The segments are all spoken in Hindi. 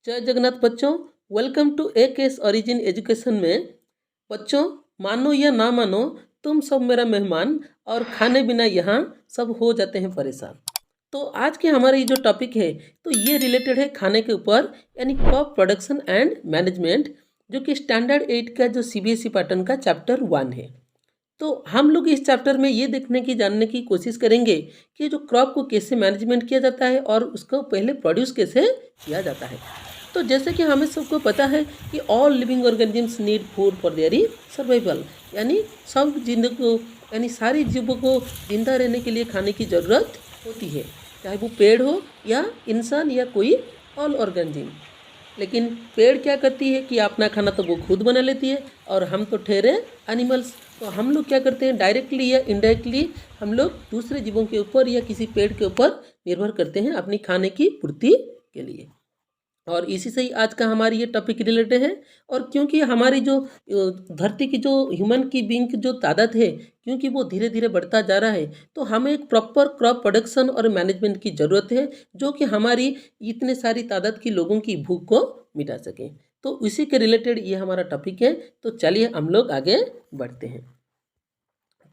जय जगन्नाथ बच्चों। Welcome to a case origin education में। बच्चों, मानो या ना मानो, तुम सब मेरा मेहमान और खाने बिना यहाँ सब हो जाते हैं परेशान। तो आज के हमारा ये जो टॉपिक है तो ये रिलेटेड है खाने के ऊपर, यानी क्रॉप प्रोडक्शन एंड मैनेजमेंट, जो कि स्टैंडर्ड 8 का जो सीबीएसई पैटर्न का चैप्टर 1 है। तो हम लोग इस चैप्टर में ये देखने की जानने की कोशिश करेंगे कि जो क्रॉप को कैसे मैनेजमेंट किया जाता है और उसको पहले प्रोड्यूस कैसे किया जाता है। तो जैसे कि हमें सबको पता है कि all living organisms need food for their survival, यानी सब जिंदगी को, यानी सारी जीवों को जिंदा रहने के लिए खाने की ज़रूरत होती है, चाहे वो पेड़ हो या इंसान या कोई ऑल ऑर्गेनिज्म। लेकिन पेड़ क्या करती है कि अपना खाना तो वो खुद बना लेती है, और हम तो ठहरे एनिमल्स। तो हम लोग क्या करते हैं, डायरेक्टली या इनडायरेक्टली हम लोग दूसरे जीवों के ऊपर या किसी पेड़ के ऊपर निर्भर करते हैं अपनी खाने की पूर्ति के लिए। और इसी से ही आज का हमारी ये टॉपिक रिलेटेड है। और क्योंकि हमारी जो धरती की जो ह्यूमन की बीइंग की जो तादाद है, क्योंकि वो धीरे धीरे बढ़ता जा रहा है, तो हमें एक प्रॉपर क्रॉप प्रोडक्शन और मैनेजमेंट की ज़रूरत है, जो कि हमारी इतने सारी तादाद की लोगों की भूख को मिटा सके। तो इसी के रिलेटेड ये हमारा टॉपिक है। तो चलिए हम लोग आगे बढ़ते हैं।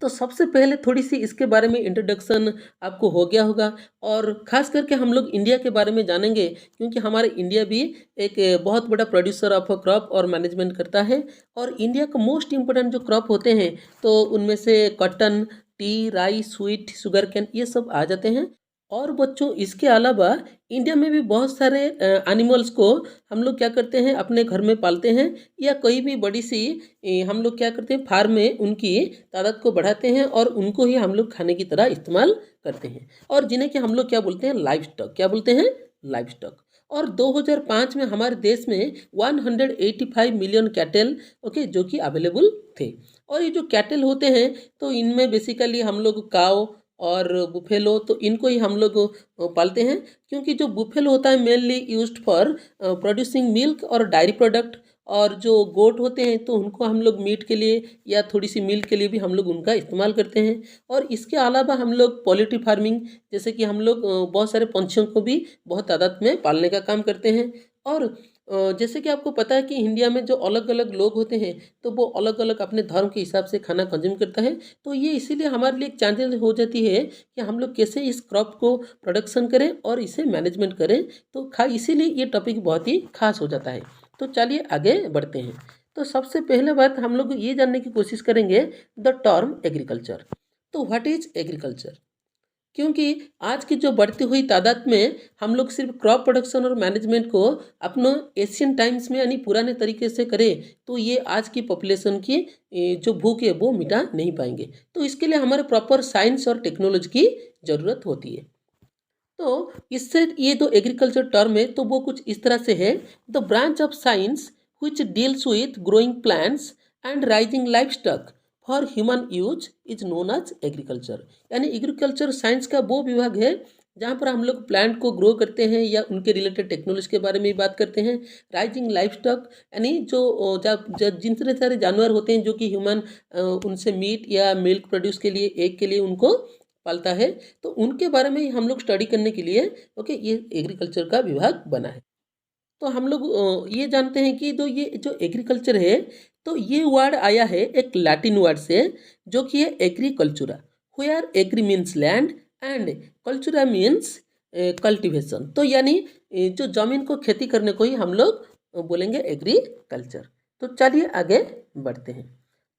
तो सबसे पहले थोड़ी सी इसके बारे में इंट्रोडक्शन आपको हो गया होगा, और ख़ास करके हम लोग इंडिया के बारे में जानेंगे, क्योंकि हमारे इंडिया भी एक बहुत बड़ा प्रोड्यूसर ऑफ क्रॉप और मैनेजमेंट करता है। और इंडिया का मोस्ट इम्पोर्टेंट जो क्रॉप होते हैं, तो उनमें से cotton, T, rice, sweet, sugar cane, ये सब आ जाते हैं। और बच्चों, इसके अलावा इंडिया में भी बहुत सारे एनिमल्स को हम लोग क्या करते हैं, अपने घर में पालते हैं, या कोई भी बड़ी सी हम लोग क्या करते हैं, फार्म में उनकी तादाद को बढ़ाते हैं और उनको ही हम लोग खाने की तरह इस्तेमाल करते हैं, और जिन्हें कि हम लोग क्या बोलते हैं, लाइव स्टॉक। क्या बोलते हैं? Live stock. और 2005 में हमारे देश में 185 मिलियन कैटल, ओके, जो कि अवेलेबल थे। और ये जो कैटल होते हैं, तो इनमें बेसिकली हम लोग काव और बुफेलो, तो इनको ही हम लोग पालते हैं, क्योंकि जो बुफेलो होता है mainly used for producing milk और डायरी प्रोडक्ट। और जो गोट होते हैं, तो उनको हम लोग मीट के लिए या थोड़ी सी मिल्क के लिए भी हम लोग उनका इस्तेमाल करते हैं। और इसके अलावा हम लोग पोल्ट्री फार्मिंग, जैसे कि हम लोग बहुत सारे पंछियों को भी बहुत तादाद में पालने का काम करते हैं। और जैसे कि आपको पता है कि इंडिया में जो अलग अलग लोग होते हैं, तो वो अलग अलग अपने धर्म के हिसाब से खाना कंज्यूम करता है। तो ये इसीलिए हमारे लिए एक चैलेंज हो जाती है कि हम लोग कैसे इस क्रॉप को प्रोडक्शन करें और इसे मैनेजमेंट करें। तो इसीलिए ये टॉपिक बहुत ही खास हो जाता है। तो चलिए आगे बढ़ते हैं। तो सबसे पहले बात हम लोग ये जानने की कोशिश करेंगे, द टर्म एग्रीकल्चर। तो व्हाट इज एग्रीकल्चर? क्योंकि आज की जो बढ़ती हुई तादाद में हम लोग सिर्फ क्रॉप प्रोडक्शन और मैनेजमेंट को अपने एशियन टाइम्स में, यानी पुराने तरीके से करें, तो ये आज की पॉपुलेशन की जो भूख है वो मिटा नहीं पाएंगे। तो इसके लिए हमारे प्रॉपर साइंस और टेक्नोलॉजी की ज़रूरत होती है। तो इससे ये जो एग्रीकल्चर टर्म है, तो वो कुछ इस तरह से है, the branch of science which deals with growing plants and raising life stock for human use is known as agriculture. यानी एग्रीकल्चर साइंस का वो विभाग है जहाँ पर हम लोग प्लांट को ग्रो करते हैं या उनके रिलेटेड टेक्नोलॉजी के बारे में भी बात करते हैं। राइजिंग लाइफ स्टॉक, यानी जो जितने सारे जानवर होते हैं जो कि ह्यूमन उनसे मीट या मिल्क प्रोड्यूस के लिए, एग के लिए उनको पालता है, तो उनके बारे में ही हम लोग स्टडी करने के लिए, ओके, ये एग्रीकल्चर का विभाग बना है। तो हम लोग ये जानते हैं कि ये जो एग्रीकल्चर है, तो ये वर्ड आया है एक लैटिन वर्ड से, जो कि है agricultura, where agri means land and cultura means cultivation. तो यानी जो जमीन को खेती करने को ही हम लोग बोलेंगे एग्रीकल्चर। तो चलिए आगे बढ़ते हैं।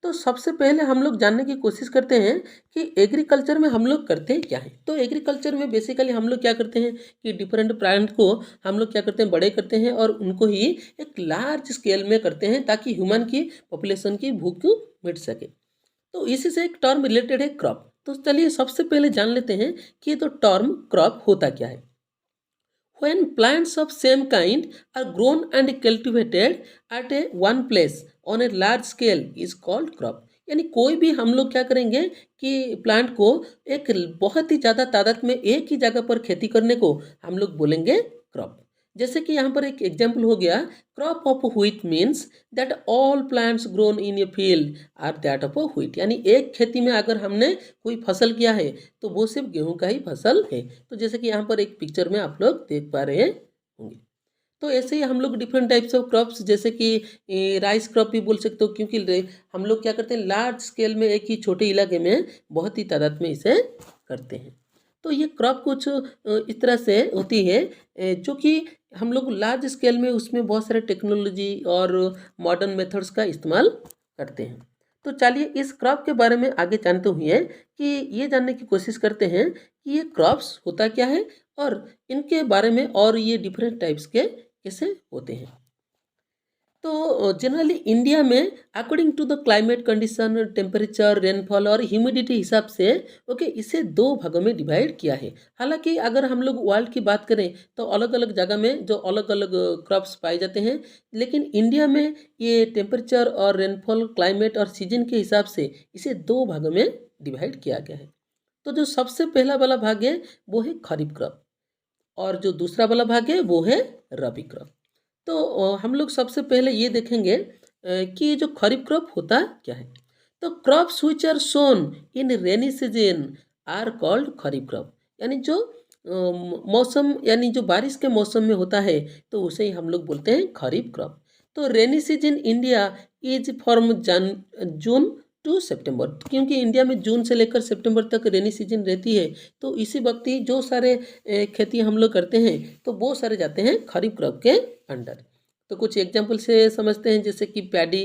तो सबसे पहले हम लोग जानने की कोशिश करते हैं कि एग्रीकल्चर में हम लोग करते क्या हैं। तो एग्रीकल्चर में बेसिकली हम लोग क्या करते हैं कि डिफरेंट प्लांट को हम लोग क्या करते हैं, बड़े करते हैं और उनको ही एक लार्ज स्केल में करते हैं, ताकि ह्यूमन की पॉपुलेशन की भूख मिट सके। तो इसी से एक टर्म रिलेटेड है, क्रॉप। तो चलिए सबसे पहले जान लेते हैं कि तो टर्म क्रॉप होता क्या है। When plants of same kind are grown and cultivated at a one place on a large scale is called crop। यानी कोई भी हम लोग क्या करेंगे कि प्लांट को एक बहुत ही ज़्यादा तादाद में एक ही जगह पर खेती करने को हम लोग बोलेंगे क्रॉप। जैसे कि यहाँ पर एक एग्जाम्पल हो गया, crop of wheat means that all plants grown in a field are that of wheat. यानी एक खेती में अगर हमने कोई फसल किया है, तो वो सिर्फ गेहूं का ही फसल है। तो जैसे कि यहाँ पर एक पिक्चर में आप लोग देख पा रहे होंगे। तो ऐसे ही हम लोग डिफरेंट टाइप्स ऑफ क्रॉप्स, जैसे कि राइस क्रॉप भी बोल सकते हो, क्योंकि हम लोग क्या करते हैं, लार्ज स्केल में एक ही छोटे इलाके में बहुत ही तादाद में इसे करते हैं। तो ये क्रॉप कुछ इस तरह से होती है जो कि हम लोग लार्ज स्केल में उसमें बहुत सारे टेक्नोलॉजी और मॉडर्न मेथड्स का इस्तेमाल करते हैं। तो चलिए इस क्रॉप के बारे में आगे जानते हुए कि ये जानने की कोशिश करते हैं कि ये क्रॉप्स होता क्या है और इनके बारे में, और ये डिफरेंट टाइप्स के कैसे होते हैं। तो जनरली इंडिया में according to the climate condition, temperature, rainfall और ह्यूमिडिटी हिसाब से ओके इसे दो भागों में डिवाइड किया है। हालांकि अगर हम लोग वर्ल्ड की बात करें तो अलग अलग जगह में जो अलग अलग क्रॉप्स पाए जाते हैं, लेकिन इंडिया में ये टेम्परेचर और रेनफॉल, क्लाइमेट और सीजन के हिसाब से इसे दो भागों में डिवाइड किया गया है। तो जो सबसे पहला वाला भाग है वो है खरीफ क्रॉप, और जो दूसरा वाला भाग है वो है रबी क्रॉप। तो हम लोग सबसे पहले ये देखेंगे कि जो खरीफ क्रॉप होता क्या है। तो crops which are sown in rainy season are called kharif crop, यानी जो मौसम, यानी जो बारिश के मौसम में होता है तो उसे ही हम लोग बोलते हैं खरीफ क्रॉप। तो rainy season India is from June to September, क्योंकि इंडिया में जून से लेकर सितंबर तक रेनी सीजन रहती है, तो इसी वक्त ही जो सारे खेती हम लोग करते हैं तो वो सारे जाते हैं खरीफ क्रॉप के अंडर। तो कुछ एग्जांपल से समझते हैं, जैसे कि पैडी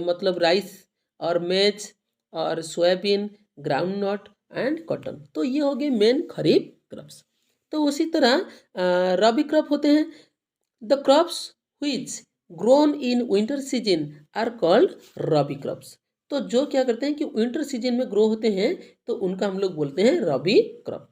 मतलब राइस, और मेज, और soybean, groundnut and cotton. तो ये हो गए मेन खरीफ क्रॉप्स। तो उसी तरह रबी क्रॉप होते हैं। The crops which grown in winter season are called rabi crops. तो जो क्या करते हैं कि विंटर सीजन में ग्रो होते हैं तो उनका हम लोग बोलते हैं रबी क्रॉप।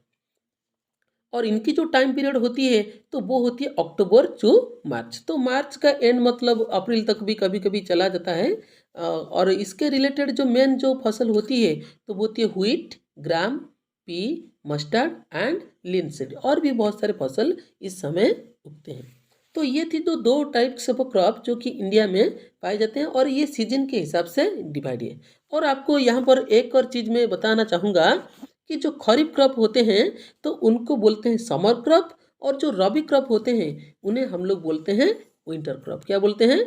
और इनकी जो टाइम पीरियड होती है तो वो होती है अक्टूबर टू मार्च। तो मार्च का एंड मतलब अप्रैल तक भी कभी कभी चला जाता है। और इसके रिलेटेड जो मेन जो फसल होती है तो वो होती है wheat, gram, P, mustard and linseed, और भी बहुत सारे फसल इस समय उगते हैं। तो ये थी तो दो टाइप्स ऑफ क्रॉप जो कि इंडिया में पाए जाते हैं, और ये सीजन के हिसाब से डिवाइड है। और आपको यहाँ पर एक और चीज़ मैं बताना चाहूँगा कि जो खरीफ क्रॉप होते हैं तो उनको बोलते हैं समर क्रॉप, और जो रबी क्रॉप होते हैं उन्हें हम लोग बोलते हैं विंटर क्रॉप। क्या बोलते हैं?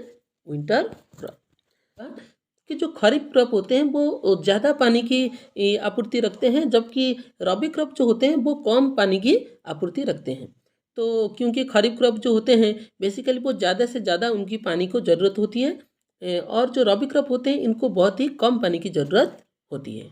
Winter crop. कि जो खरीफ क्रॉप होते हैं वो ज़्यादा पानी की आपूर्ति रखते हैं, जबकि रबी क्रॉप जो होते हैं वो कम पानी की आपूर्ति रखते हैं। तो क्योंकि खरीफ क्रॉप जो होते हैं बेसिकली वो ज़्यादा से ज़्यादा उनकी पानी को ज़रूरत होती है, और जो रबी क्रॉप होते हैं इनको बहुत ही कम पानी की ज़रूरत होती है।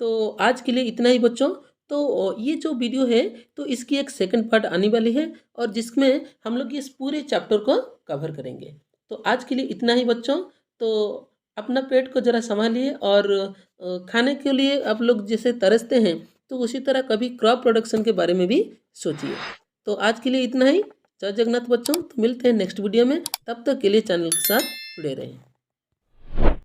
तो आज के लिए इतना ही बच्चों। तो ये जो वीडियो है तो इसकी एक सेकंड पार्ट आने वाली है, और जिसमें हम लोग इस पूरे चैप्टर को कवर करेंगे। तो आज के लिए इतना ही बच्चों। तो अपना पेट को ज़रा संभालिए, और खाने के लिए आप लोग जैसे तरसते हैं तो उसी तरह कभी क्रॉप प्रोडक्शन के बारे में भी सोचिए। तो आज के लिए इतना ही। जय जगन्नाथ बच्चों। तो मिलते हैं नेक्स्ट वीडियो में, तब तक के लिए चैनल के साथ जुड़े रहें।